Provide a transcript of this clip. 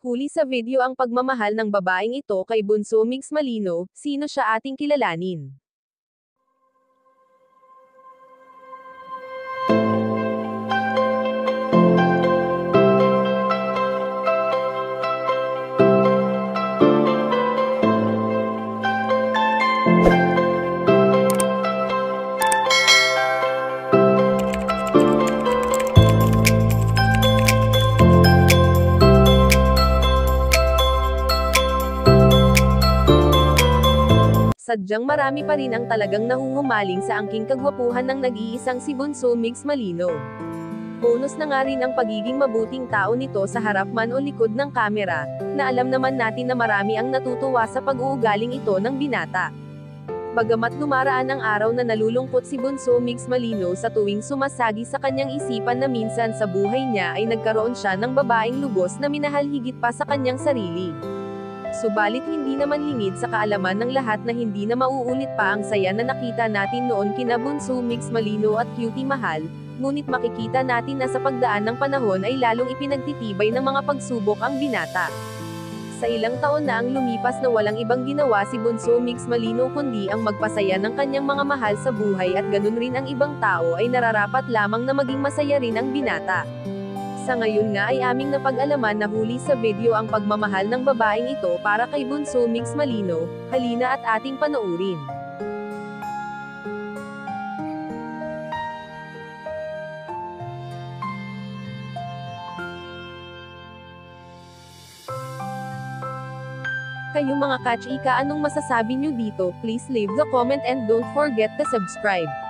Huli sa video ang pagmamahal ng babaeng ito kay Bunso Mix Malino, sino siya ating kilalanin. Sadyang marami pa rin ang talagang nahuhumaling sa angking kagwapuhan ng nag-iisang si Bunso Mix Malino. Bonus na nga rin ang pagiging mabuting tao nito sa harap man o likod ng kamera, na alam naman natin na marami ang natutuwa sa pag-uugaling ito ng binata. Bagamat dumaraan ang araw na nalulungkot si Bunso Mix Malino sa tuwing sumasagi sa kanyang isipan na minsan sa buhay niya ay nagkaroon siya ng babaeng lubos na minahal higit pa sa kanyang sarili. Subalit hindi naman lingid sa kaalaman ng lahat na hindi na mauulit pa ang saya na nakita natin noon kina Bunso Mix Malino at Cutie Mahal, ngunit makikita natin na sa pagdaan ng panahon ay lalong ipinagtitibay ng mga pagsubok ang binata. Sa ilang taon na ang lumipas na walang ibang ginawa si Bunso Mix Malino kundi ang magpasaya ng kanyang mga mahal sa buhay at ganun rin ang ibang tao ay nararapat lamang na maging masaya rin ang binata. Sa ngayon nga ay aming napag-alaman na huli sa video ang pagmamahal ng babaeng ito para kay Bunso Mix Malino, halina at ating panoorin. Kayong mga ka-chika, anong masasabi nyo dito? Please leave the comment and don't forget to subscribe.